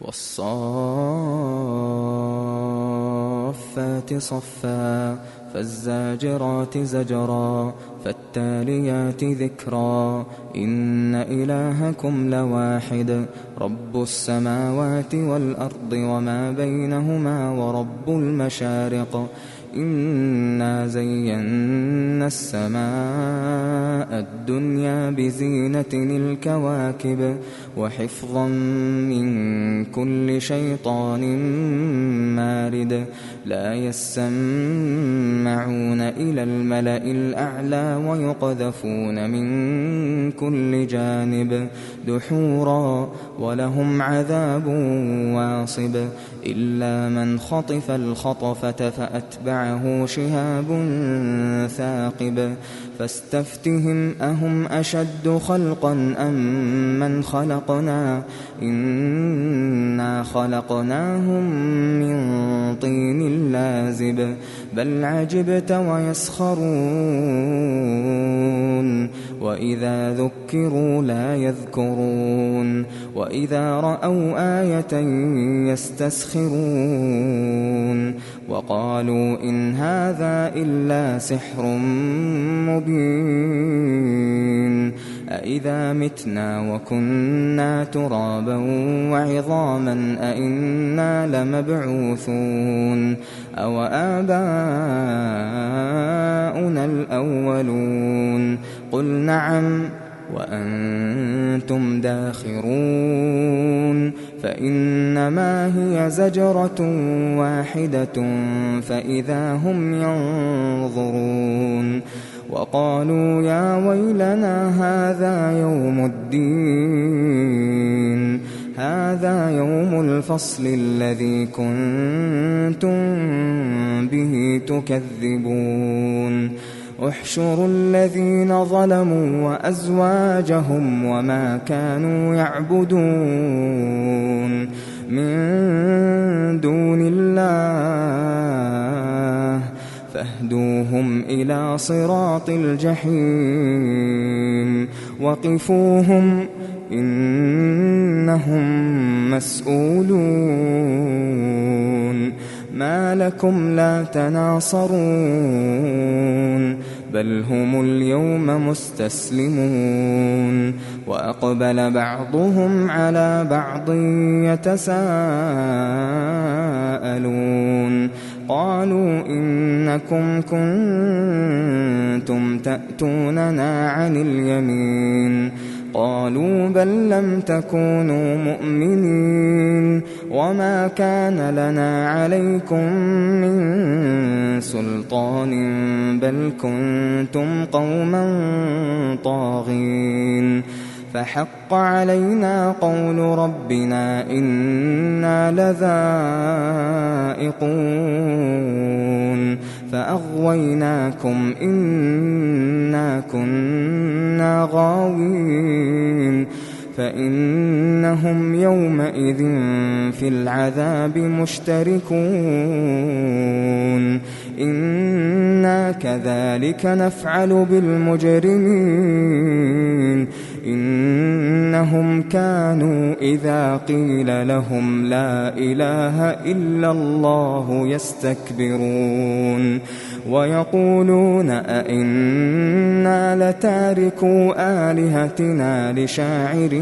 والصافات صفا فالزاجرات زجرا فالتاليات ذكرا إن إلهكم لواحد رب السماوات والأرض وما بينهما ورب المشارق إنا زينا السماء الدنيا بزينة الكواكب وحفظا من كل شيطان مارد لا يسمعون إلى الملأ الأعلى ويقذفون من كل جانب دحورا ولهم عذاب واصب إلا من خطف الخطفة فأتبعه شهاب ثاقب فاستفتهم أهم أشد خلقا أم من خلقنا إنا خلقناهم من طين لازب بل عجبت ويسخرون وإذا ذكروا لا يذكرون وإذا رأوا آية يستسخرون وقالوا إن هذا إلا سحر مبين أإذا متنا وكنا ترابا وعظاما أإنا لمبعوثون أو آباؤنا الأولون قل نعم وأنتم داخرون فإنما هي زجرة واحدة فإذا هم ينظرون وقالوا يا ويلنا هذا يوم الفصل الذي كنتم به تكذبون احشروا الذين ظلموا وأزواجهم وما كانوا يعبدون من دون الله فاهدوهم إلى صراط الجحيم وقفوهم إنهم مسؤولون ما لكم لا تناصرون بل هم اليوم مستسلمون وأقبل بعضهم على بعض يتساءلون قالوا إنكم كنتم تأتوننا عن اليمين قالوا بل لم تكونوا مؤمنين وما كان لنا عليكم من سلطان بل كنتم قوما طاغين فحق علينا قول ربنا إنا لذائقون فأغويناكم إنا كنا غاوين فإنهم يومئذ في العذاب مشتركون إنا كذلك نفعل بالمجرمين إنهم كانوا إذا قيل لهم لا إله إلا الله يستكبرون ويقولون أئنا لتاركو آلهتنا لشاعر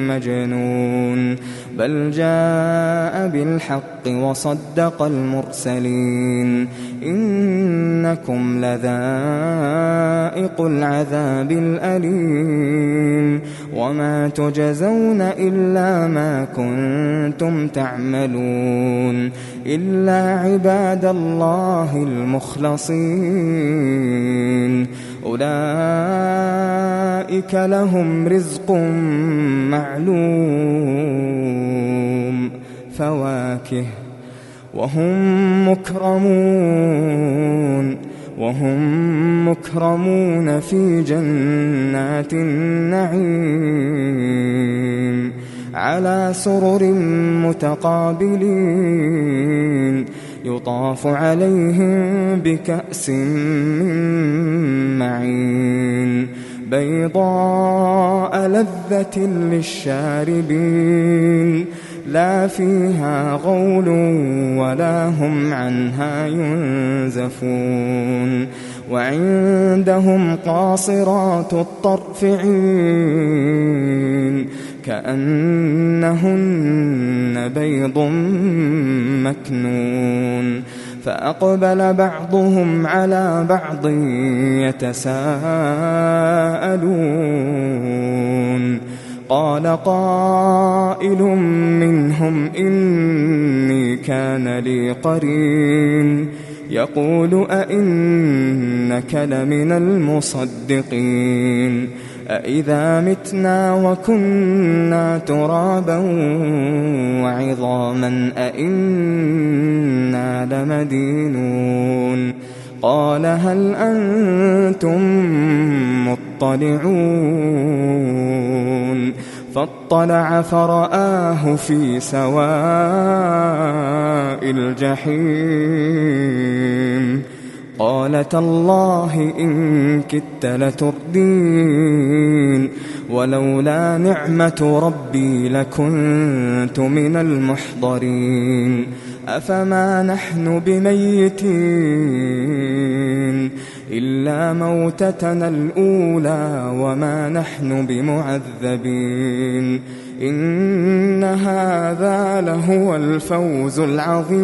مجنون بل جاء بالحق وصدق المرسلين إنكم لذائق العذاب الأليم وما تجزون إلا ما كنتم تعملون إلا عباد الله المخلصين أولئك لهم رزق معلوم فواكه وهم مكرمون في جنات النعيم على سرر متقابلين يطاف عليهم بكأس من معين بيضاء لذة للشاربين لا فيها غول ولا هم عنها ينزفون وعندهم قاصرات الطرف عين كأنهن بيض مكنون فأقبل بعضهم على بعض يتساءلون قال قائل منهم إني كان لي قرين يقول أئنك لمن المصدقين أإذا متنا وكنا ترابا وعظاما أئنا لمدينون قال هل أنتم مطلعون فاطلع فرآه في سواء الجحيم قال تالله إن كدت لتردين ولولا نعمة ربي لكنت من المحضرين أفما نحن بميتين إلا موتتنا الأولى وما نحن بمعذبين إن هذا لهو الفوز العظيم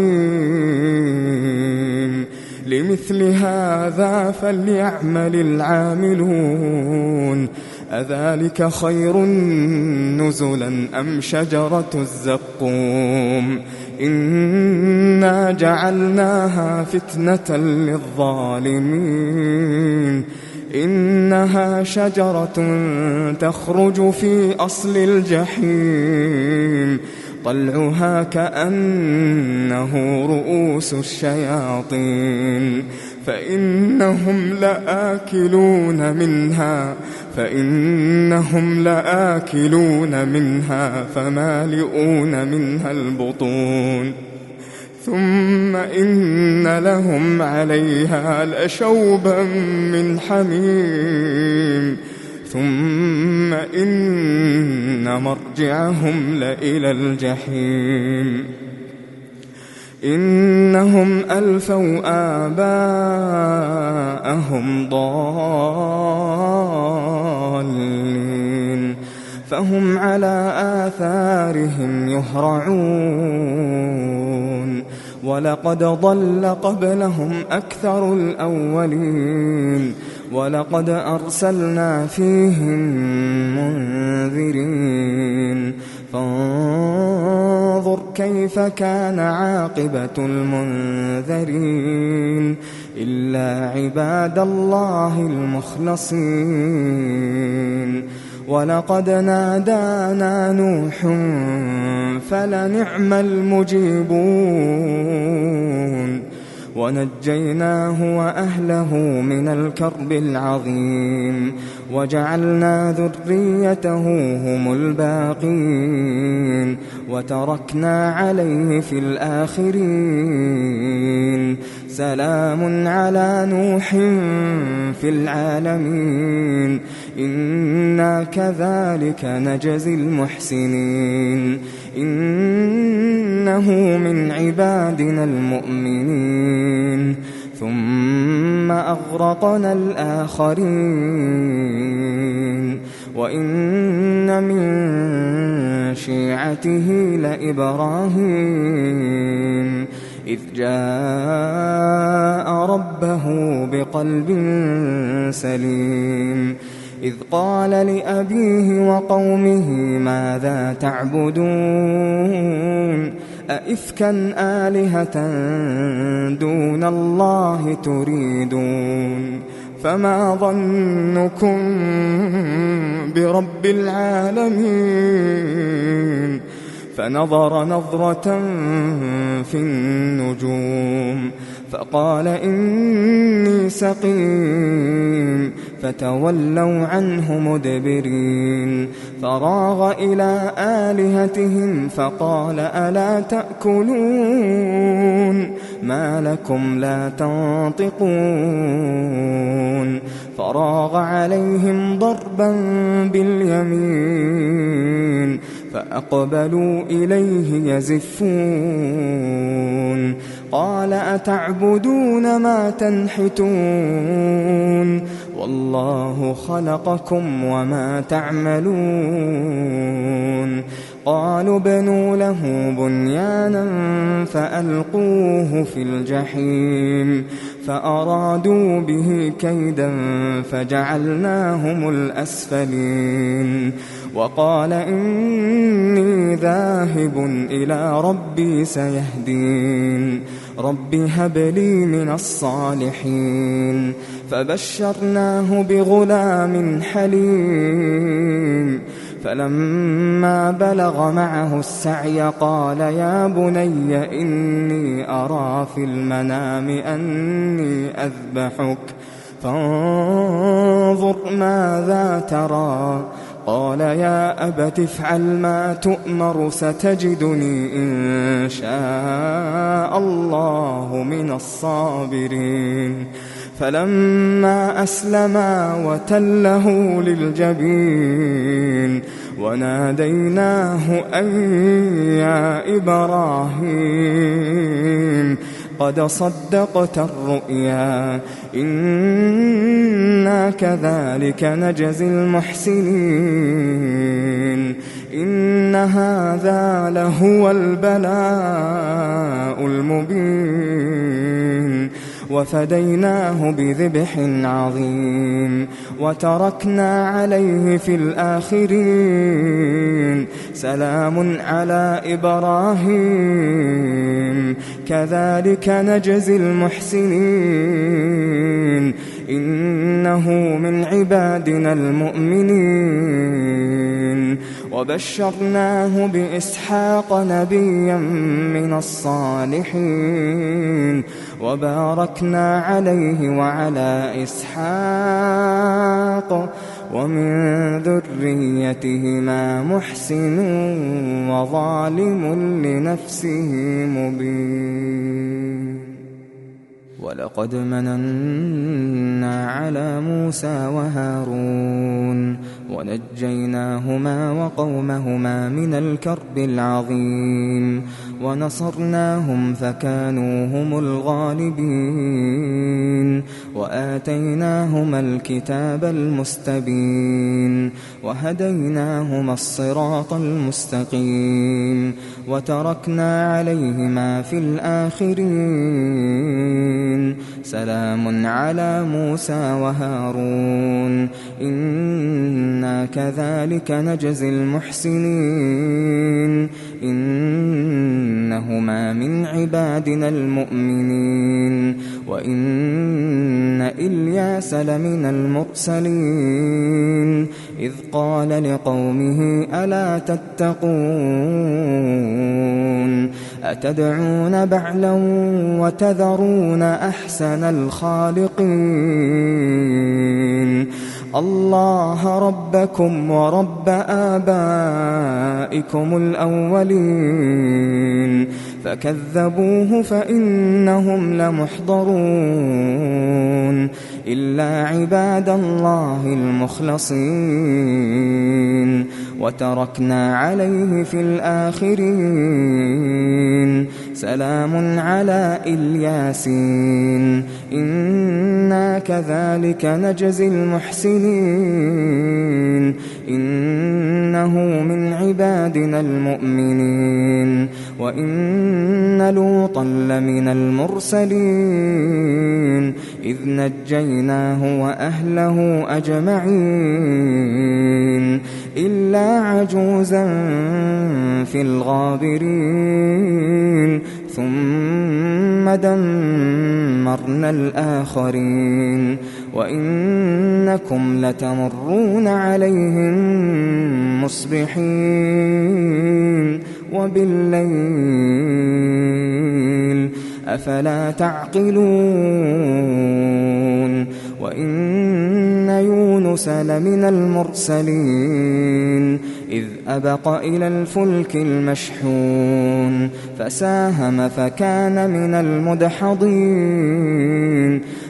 لمثل هذا فليعمل العاملون أذلك خير نزلا أم شجرة الزقوم إنا جعلناها فتنة للظالمين إنها شجرة تخرج في أصل الجحيم طلعها كأنه رؤوس الشياطين فإنهم لآكلون منها فمالئون منها البطون ثم إن لهم عليها لشوبا من حميم ثم إن مرجعهم لإلى الجحيم إنهم ألفوا آباءهم ضالين فهم على آثارهم يهرعون ولقد ضل قبلهم أكثر الأولين ولقد أرسلنا فيهم منذرين فانظر كيف كان عاقبة المنذرين إلا عباد الله المخلصين ولقد نادانا نوح فلنعم المجيبون ونجيناه وأهله من الكرب العظيم وجعلنا ذريته هم الباقين وتركنا عليه في الآخرين سلام على نوح في العالمين إنا كذلك نجزي المحسنين إنه من عبادنا المؤمنين ثم أغرقنا الآخرين وإن من شيعته لإبراهيم إذ جاء ربه بقلب سليم إذ قال لأبيه وقومه ماذا تعبدون أئفكا آلهة دون الله تريدون فما ظنكم برب العالمين فنظر نظرة في النجوم فقال إني سقيم فتولوا عنه مدبرين فراغ إلى آلهتهم فقال ألا تأكلون ما لكم لا تنطقون فراغ عليهم ضربا باليمين فأقبلوا إليه يزفون قال أتعبدون ما تنحتون والله خلقكم وما تعملون قالوا ابنوا له بنيانا فألقوه في الجحيم فأرادوا به كيدا فجعلناهم الأسفلين وقال إني ذاهب إلى ربي سيهدين رب هب لي من الصالحين فبشرناه بغلام حليم فلما بلغ معه السعي قال يا بني إني أرى في المنام أني أذبحك فانظر ماذا ترى قال يا أبت افعل ما تؤمر ستجدني إن شاء الله من الصابرين فلما أسلما وتله للجبين وناديناه أن يا إبراهيم قد صدقت الرؤيا إنا كذلك نجزي المحسنين إن هذا لهو البلاء المبين وفديناه بذبح عظيم وتركنا عليه في الآخرين سلام على إبراهيم كذلك نجزي المحسنين إنه من عبادنا المؤمنين وبشرناه بإسحاق نبيا من الصالحين وباركنا عليه وعلى إسحاق ومن ذريتهما محسن وظالم لنفسه مبين ولقد مننا على موسى وهارون ونجيناهما وقومهما من الكرب العظيم ونصرناهم فكانوا هم الغالبين وآتيناهما الكتاب المستبين وهديناهما الصراط المستقيم وتركنا عليهما في الآخرين سلام على موسى وهارون إنا كذلك نجزي المحسنين إنهما من عبادنا المؤمنين وإن إلياس لمن المرسلين إذ قال لقومه ألا تتقون أتدعون بعلا وتذرون أحسن الخالقين الله ربكم ورب آبائكم الأولين فكذبوه فإنهم لمحضرون إلا عباد الله المخلصين وتركنا عليه في الآخرين سلام على الياسين إنا كذلك نجزي المحسنين إنه من عبادنا المؤمنين وإن لوطا لمن المرسلين إذ نجيناه وأهله أجمعين إلا عجوزا في الغابرين ثم دمرنا الآخرين وإنكم لتمرون عليهم مصبحين وبالليل أفلا تعقلون وإن يونس لمن المرسلين إذ أبق إلى الفلك المشحون فساهم فكان من المدحضين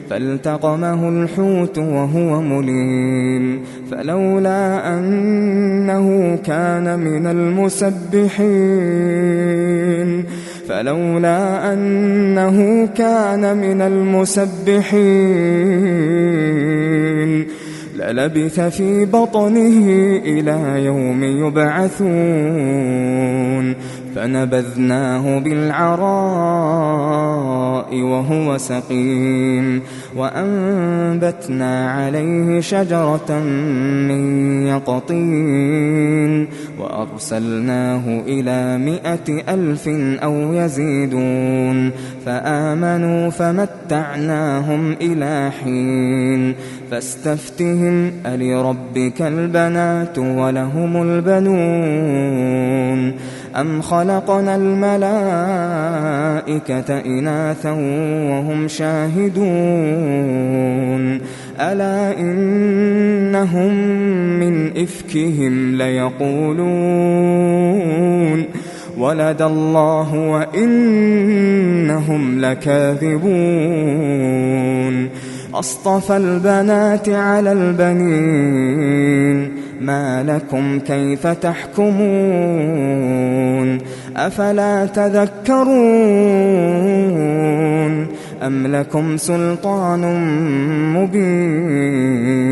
فالتقمه الحوت وهو مليم فلولا أنه كان من المسبحين للبث في بطنه إلى يوم يبعثون فنبذناه بالعراء وهو سقيم وأنبتنا عليه شجرة من يقطين وأرسلناه إلى 100,000 أو يزيدون فآمنوا فمتعناهم إلى حين فاستفتهم ألربك البنات ولهم البنون أم خلقنا الملائكة إناثا وهم شاهدون ألا إنهم من إفكهم ليقولون ولد الله وإنهم لكاذبون أصطفى البنات على البنين ما لكم كيف تحكمون أفلا تذكرون أم لكم سلطان مبين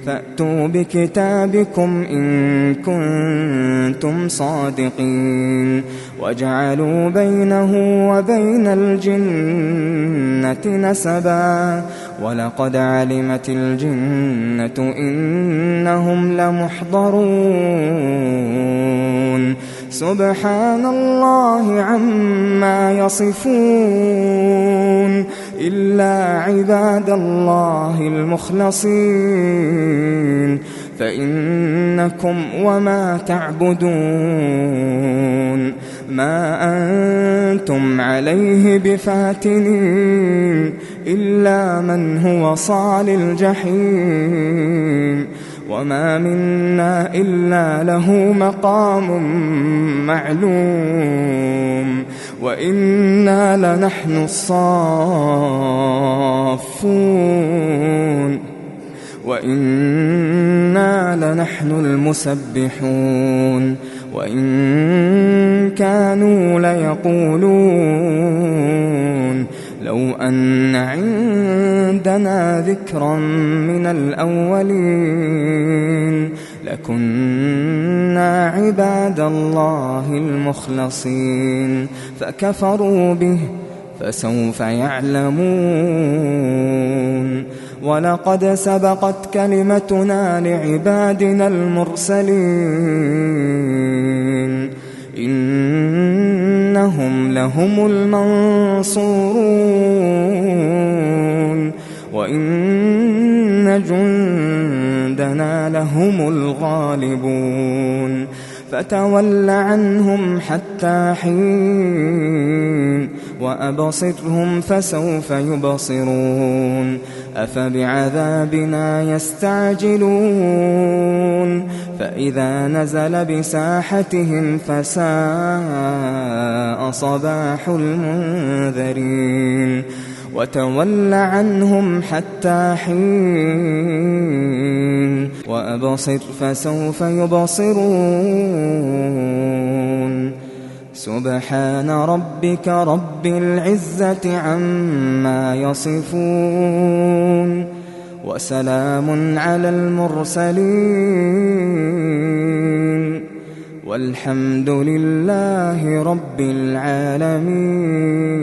فأتوا بكتابكم إن كنتم صادقين وجعلوا بينه وبين الجنة نسبا ولقد علمت الجنة إنهم لمحضرون سبحان الله عما يصفون إلا عباد الله المخلصين فإنكم وما تعبدون ما أنتم عليه بفاتنين إلا من هو صال الجحيم وما منا إلا له مقام معلوم وإنا لنحن الصافون وإنا لنحن المسبحون وإن كانوا ليقولون لو أن عندنا ذكرا من الأولين لكنا عباد الله المخلصين فكفروا به فسوف يعلمون ولقد سبقت كلمتنا لعبادنا المرسلين إنهم لهم المنصورون وإن جندنا لهم الغالبون فتول عنهم حتى حين وأبصرهم فسوف يبصرون أفبعذابنا يستعجلون فإذا نزل بساحتهم فساء صباح المنذرين وتول عنهم حتى حين وأبصر فسوف يبصرون سبحان ربك رب العزة عما يصفون وسلام على المرسلين والحمد لله رب العالمين.